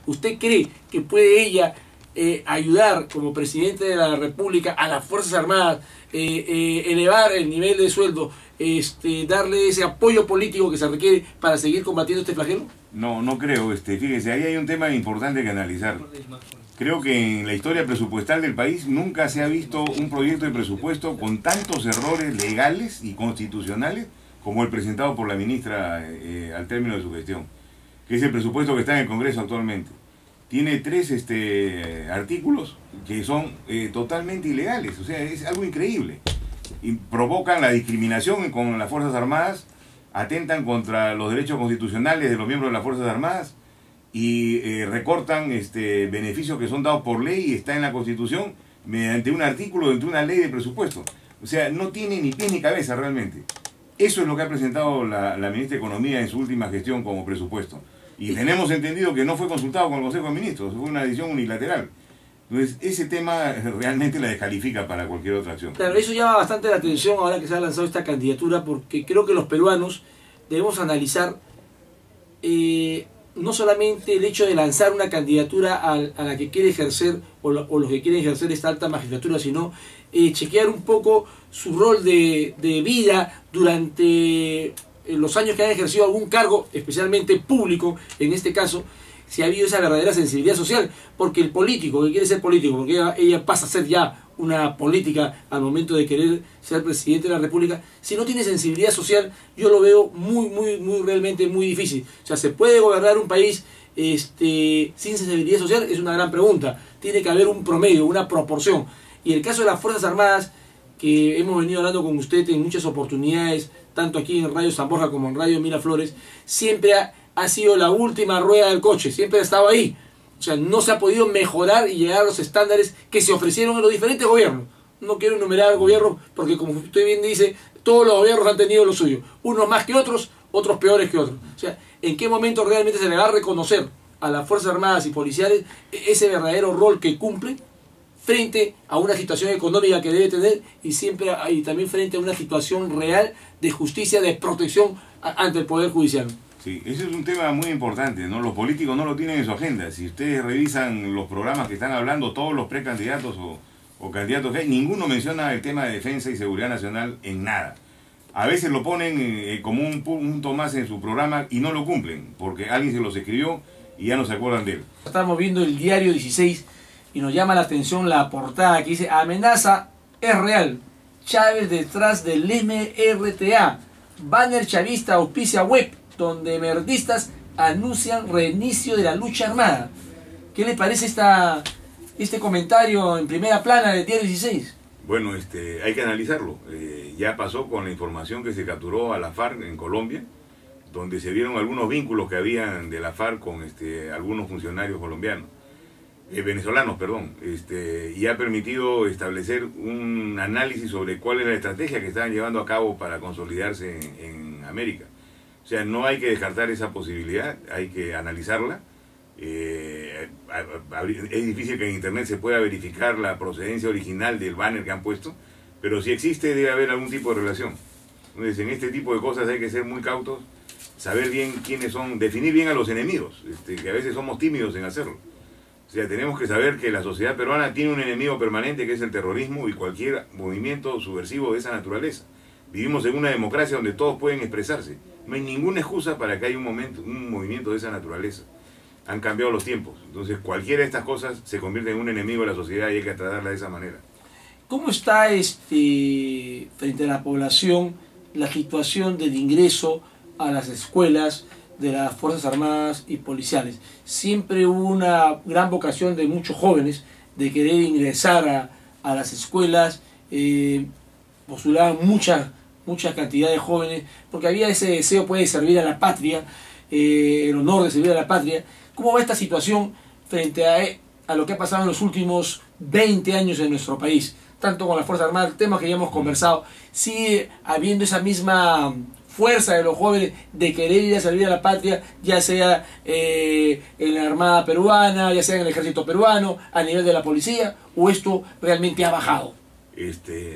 ¿Usted cree que puede ella ayudar como presidente de la República a las Fuerzas Armadas, elevar el nivel de sueldo, darle ese apoyo político que se requiere para seguir combatiendo este flagelo? No, no creo. Fíjese, ahí hay un tema importante que analizar. Creo que en la historia presupuestal del país nunca se ha visto un proyecto de presupuesto con tantos errores legales y constitucionales como el presentado por la ministra al término de su gestión, que es el presupuesto que está en el Congreso actualmente. Tiene 3 artículos que son totalmente ilegales, o sea, es algo increíble. Y provocan la discriminación con las Fuerzas Armadas, atentan contra los derechos constitucionales de los miembros de las Fuerzas Armadas y recortan beneficios que son dados por ley y está en la Constitución mediante un artículo dentro de una ley de presupuesto. O sea, no tiene ni pies ni cabeza realmente. Eso es lo que ha presentado la ministra de Economía en su última gestión como presupuesto. Y tenemos entendido que no fue consultado con el Consejo de Ministros, fue una decisión unilateral. Entonces, ese tema realmente la descalifica para cualquier otra acción. Claro, eso llama bastante la atención ahora que se ha lanzado esta candidatura, porque creo que los peruanos debemos analizar no solamente el hecho de lanzar una candidatura a la que quiere ejercer o los que quieren ejercer esta alta magistratura, sino chequear un poco su rol de vida durante los años que han ejercido algún cargo, especialmente público, en este caso, si ha habido esa verdadera sensibilidad social, porque el político que quiere ser político, porque ella pasa a ser ya una política al momento de querer ser presidente de la República, si no tiene sensibilidad social, yo lo veo realmente muy difícil. O sea, ¿se puede gobernar un país sin sensibilidad social? Es una gran pregunta. Tiene que haber un promedio, una proporción. Y el caso de las Fuerzas Armadas, que hemos venido hablando con usted en muchas oportunidades, tanto aquí en Radio San Borja como en Radio Miraflores, siempre ha sido la última rueda del coche, siempre ha estado ahí. O sea, no se ha podido mejorar y llegar a los estándares que se ofrecieron en los diferentes gobiernos. No quiero enumerar gobiernos porque, como usted bien dice, todos los gobiernos han tenido lo suyo. Unos más que otros, otros peores que otros. O sea, ¿en qué momento realmente se le va a reconocer a las Fuerzas Armadas y policiales ese verdadero rol que cumplen frente a una situación económica que debe tener y también frente a una situación real de justicia, de protección ante el Poder Judicial? Sí, ese es un tema muy importante, ¿no? Los políticos no lo tienen en su agenda. Si ustedes revisan los programas que están hablando, todos los precandidatos o candidatos que hay, ninguno menciona el tema de defensa y seguridad nacional en nada. A veces lo ponen como un punto más en su programa y no lo cumplen, porque alguien se los escribió y ya no se acuerdan de él. Estamos viendo el diario 16 y nos llama la atención la portada que dice: amenaza es real, Chávez detrás del MRTA, banner chavista auspicia web donde merdistas anuncian reinicio de la lucha armada. ¿Qué le parece este comentario en primera plana del diario 16? Bueno, hay que analizarlo. Ya pasó con la información que se capturó a la FARC en Colombia, donde se vieron algunos vínculos que habían de la FARC con algunos funcionarios colombianos, venezolanos, perdón, y ha permitido establecer un análisis sobre cuál es la estrategia que estaban llevando a cabo para consolidarse en América. O sea, no hay que descartar esa posibilidad, hay que analizarla. Es difícil que en internet se pueda verificar la procedencia original del banner que han puesto, pero si existe debe haber algún tipo de relación. Entonces, en este tipo de cosas hay que ser muy cautos, saber bien quiénes son, definir bien a los enemigos, que a veces somos tímidos en hacerlo. O sea, tenemos que saber que la sociedad peruana tiene un enemigo permanente que es el terrorismo y cualquier movimiento subversivo de esa naturaleza. Vivimos en una democracia donde todos pueden expresarse. No hay ninguna excusa para que haya un movimiento de esa naturaleza. Han cambiado los tiempos. Entonces, cualquiera de estas cosas se convierte en un enemigo de la sociedad y hay que tratarla de esa manera. ¿Cómo está frente a la población la situación del ingreso a las escuelas de las Fuerzas Armadas y policiales? Siempre hubo una gran vocación de muchos jóvenes de querer ingresar a las escuelas, postulaban mucha cantidad de jóvenes, porque había ese deseo de servir a la patria, el honor de servir a la patria. ¿Cómo va esta situación frente a lo que ha pasado en los últimos 20 años en nuestro país? Tanto con las Fuerzas Armadas, temas que ya hemos conversado, sigue habiendo esa misma fuerza de los jóvenes de querer ir a servir a la patria, ya sea en la Armada peruana, ya sea en el Ejército peruano, a nivel de la policía, o esto realmente ha bajado?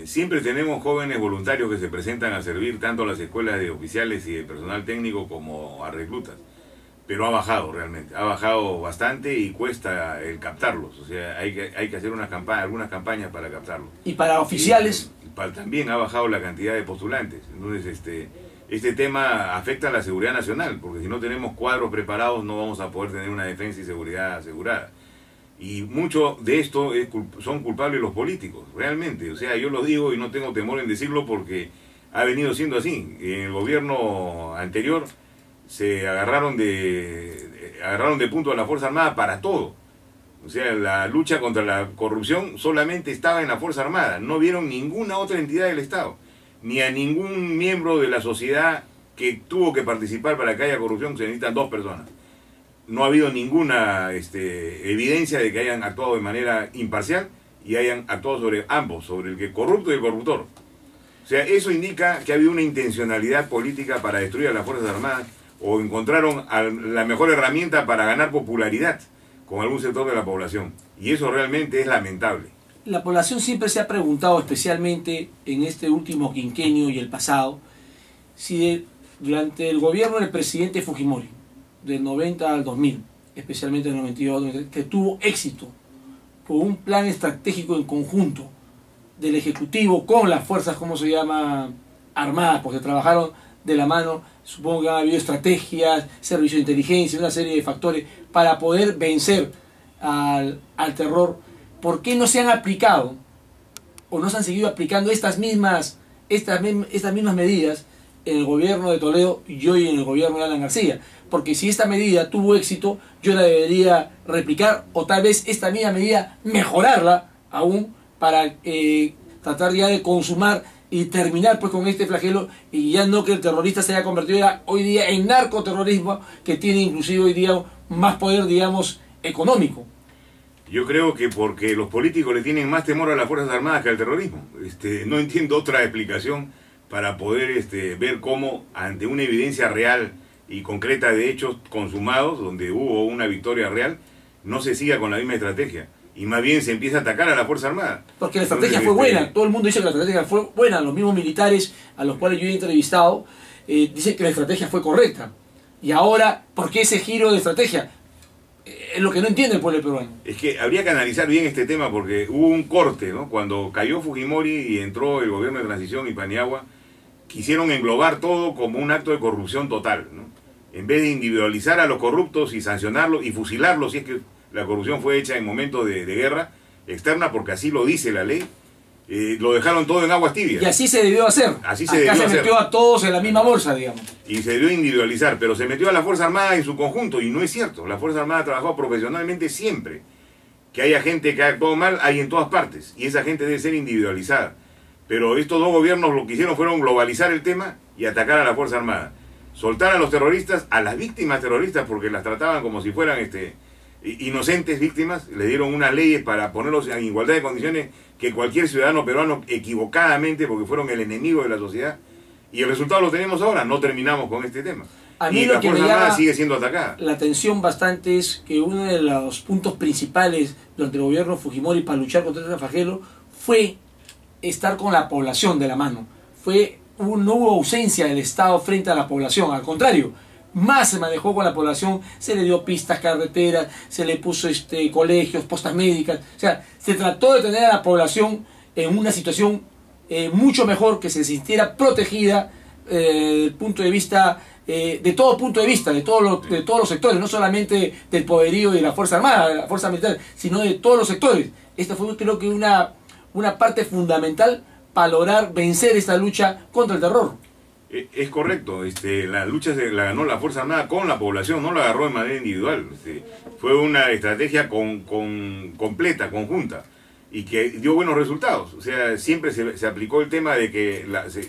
Siempre tenemos jóvenes voluntarios que se presentan a servir tanto a las escuelas de oficiales y de personal técnico como a reclutas. pero ha bajado realmente, ha bajado bastante y cuesta el captarlos, o sea, hay que hacer algunas campañas para captarlos. ¿Y para oficiales? También ha bajado la cantidad de postulantes, entonces este tema afecta a la seguridad nacional, porque si no tenemos cuadros preparados no vamos a poder tener una defensa y seguridad asegurada. Y mucho de esto son culpables los políticos, realmente, o sea, yo lo digo y no tengo temor en decirlo porque ha venido siendo así. En el gobierno anterior se agarraron de punto a la Fuerza Armada para todo. O sea, la lucha contra la corrupción solamente estaba en la Fuerza Armada. No vieron ninguna otra entidad del Estado, ni a ningún miembro de la sociedad que tuvo que participar para que haya corrupción. Se necesitan 2 personas. No ha habido ninguna evidencia de que hayan actuado de manera imparcial y hayan actuado sobre ambos, sobre el que corrupto y el corruptor. O sea, eso indica que ha habido una intencionalidad política para destruir a las Fuerzas Armadas, o encontraron la mejor herramienta para ganar popularidad con algún sector de la población. Y eso realmente es lamentable. La población siempre se ha preguntado, especialmente en este último quinquenio y el pasado, si durante el gobierno del presidente Fujimori, del 90 al 2000, especialmente del 92, que tuvo éxito por un plan estratégico en conjunto del Ejecutivo con las fuerzas, ¿cómo se llama?, armadas, porque trabajaron de la mano. Supongo que ha habido estrategias, servicios de inteligencia, una serie de factores para poder vencer al terror. ¿Por qué no se han aplicado o no se han seguido aplicando estas mismas medidas en el gobierno de Toledo y hoy en el gobierno de Alan García? Porque si esta medida tuvo éxito, yo la debería replicar, o tal vez esta misma medida mejorarla aún para tratar ya de consumar y terminar pues con este flagelo, y ya no que el terrorista se haya convertido ya hoy día en narcoterrorismo, que tiene inclusive hoy día más poder, digamos, económico. Yo creo que porque los políticos le tienen más temor a las Fuerzas Armadas que al terrorismo. No entiendo otra explicación para poder ver cómo, ante una evidencia real y concreta de hechos consumados, donde hubo una victoria real, no se siga con la misma estrategia. Y más bien se empieza a atacar a la Fuerza Armada. Porque la estrategia fue buena, todo el mundo dice que la estrategia fue buena, los mismos militares a los cuales yo he entrevistado dicen que la estrategia fue correcta. Y ahora, ¿por qué ese giro de estrategia? Es lo que no entiende el pueblo peruano. Es que habría que analizar bien este tema porque hubo un corte, ¿no? Cuando cayó Fujimori y entró el gobierno de transición y Paniagua, quisieron englobar todo como un acto de corrupción total, ¿no? En vez de individualizar a los corruptos y sancionarlos y fusilarlos si es que la corrupción fue hecha en momentos de guerra externa, porque así lo dice la ley, lo dejaron todo en aguas tibias. Y así se debió hacer. Así se debió hacer. Se metió a todos en la misma bolsa, digamos. Y se debió individualizar, pero se metió a la Fuerza Armada en su conjunto, y no es cierto. La Fuerza Armada ha trabajado profesionalmente siempre. Que haya gente que ha actuado mal, hay en todas partes, y esa gente debe ser individualizada. Pero estos 2 gobiernos lo que hicieron fueron globalizar el tema y atacar a la Fuerza Armada. Soltar a los terroristas, a las víctimas terroristas, porque las trataban como si fueran inocentes víctimas, le dieron unas leyes para ponerlos en igualdad de condiciones que cualquier ciudadano peruano, equivocadamente, porque fueron el enemigo de la sociedad, y el resultado lo tenemos ahora. No terminamos con este tema. A mí y lo la que Fuerza me Armada llama sigue siendo atacada. La atención bastante es que uno de los puntos principales durante el gobierno Fujimori para luchar contra este flagelo fue estar con la población de la mano. No hubo ausencia del Estado frente a la población, al contrario, más se manejó con la población, se le dio pistas, carreteras, se le puso colegios, postas médicas. O sea, se trató de tener a la población en una situación mucho mejor, que se sintiera protegida desde el punto de vista, de todo punto de vista, de todos los sectores, no solamente del poderío de la Fuerza Armada, de la Fuerza Militar, sino de todos los sectores. Esta fue, creo que, una parte fundamental para lograr vencer esta lucha contra el terror. Es correcto, la lucha la ganó la Fuerza Armada con la población, no la agarró de manera individual. Fue una estrategia completa, conjunta, y que dio buenos resultados. O sea, siempre se aplicó el tema de que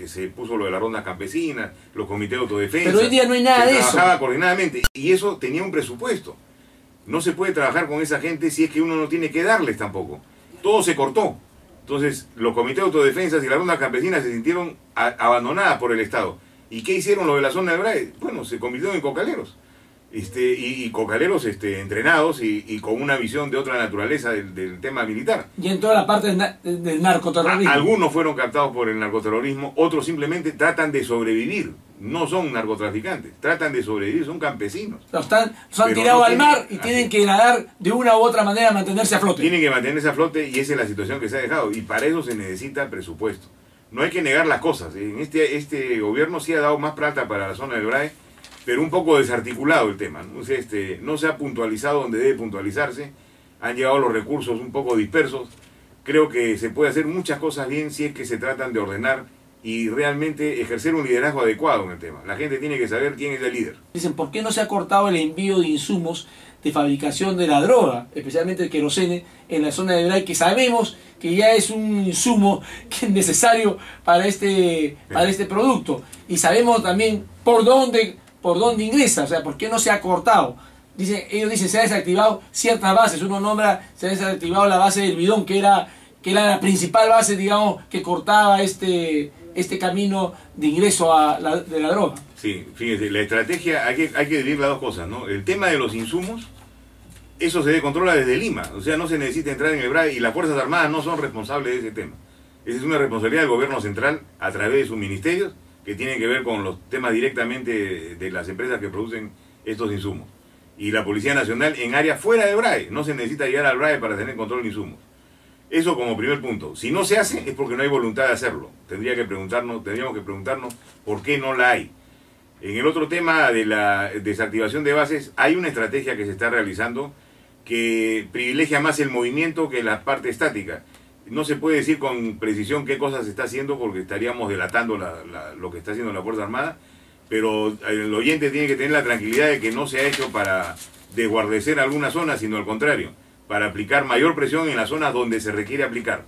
se puso lo de las rondas campesinas, los comités de autodefensa. Pero hoy día no hay nada de eso. Trabajaba coordinadamente, y eso tenía un presupuesto. No se puede trabajar con esa gente si es que uno no tiene que darles tampoco. Todo se cortó. Entonces, los comités de autodefensas y las rondas campesinas se sintieron abandonadas por el Estado. ¿Y qué hicieron los de la zona de Braille? Bueno, se convirtieron en cocaleros. Y cocaleros entrenados y con una visión de otra naturaleza del tema militar. Y en toda la parte del narcoterrorismo. Algunos fueron captados por el narcoterrorismo, otros simplemente tratan de sobrevivir. no son narcotraficantes, tratan de sobrevivir, son campesinos. Los han tirado al mar y tienen que nadar de una u otra manera, mantenerse a flote. Tienen que mantenerse a flote y esa es la situación que se ha dejado. Y para eso se necesita presupuesto. No hay que negar las cosas. En este gobierno sí ha dado más plata para la zona del BRAE, pero un poco desarticulado el tema, ¿no? O sea, no se ha puntualizado donde debe puntualizarse, han llegado los recursos un poco dispersos. Creo que se puede hacer muchas cosas bien si es que se tratan de ordenar y realmente ejercer un liderazgo adecuado en el tema. La gente tiene que saber quién es el líder. Dicen, ¿por qué no se ha cortado el envío de insumos de fabricación de la droga, especialmente el querosene, en la zona de BRAE, que sabemos que ya es un insumo que es necesario para este producto? Y sabemos también por dónde ingresa, o sea, ¿por qué no se ha cortado? Ellos dicen, se ha desactivado ciertas bases. Uno nombra, se ha desactivado la base del bidón, que era la principal base, digamos, que cortaba este camino de ingreso de la droga. Sí, fíjese, la estrategia, hay que dividir las dos cosas, ¿no? El tema de los insumos, eso se controla desde Lima, o sea, no se necesita entrar en el BRAE y las Fuerzas Armadas no son responsables de ese tema. Esa es una responsabilidad del gobierno central a través de sus ministerios, que tienen que ver con los temas directamente de las empresas que producen estos insumos. Y la Policía Nacional en áreas fuera de BRAE, no se necesita llegar al BRAE para tener control de insumos. Eso como primer punto. Si no se hace es porque no hay voluntad de hacerlo. Tendríamos que preguntarnos por qué no la hay. En el otro tema de la desactivación de bases, hay una estrategia que se está realizando que privilegia más el movimiento que la parte estática. No se puede decir con precisión qué cosas se está haciendo porque estaríamos delatando lo que está haciendo la Fuerza Armada, pero el oyente tiene que tener la tranquilidad de que no se ha hecho para desguarnecer alguna zona, sino al contrario, para aplicar mayor presión en las zonas donde se requiere aplicar.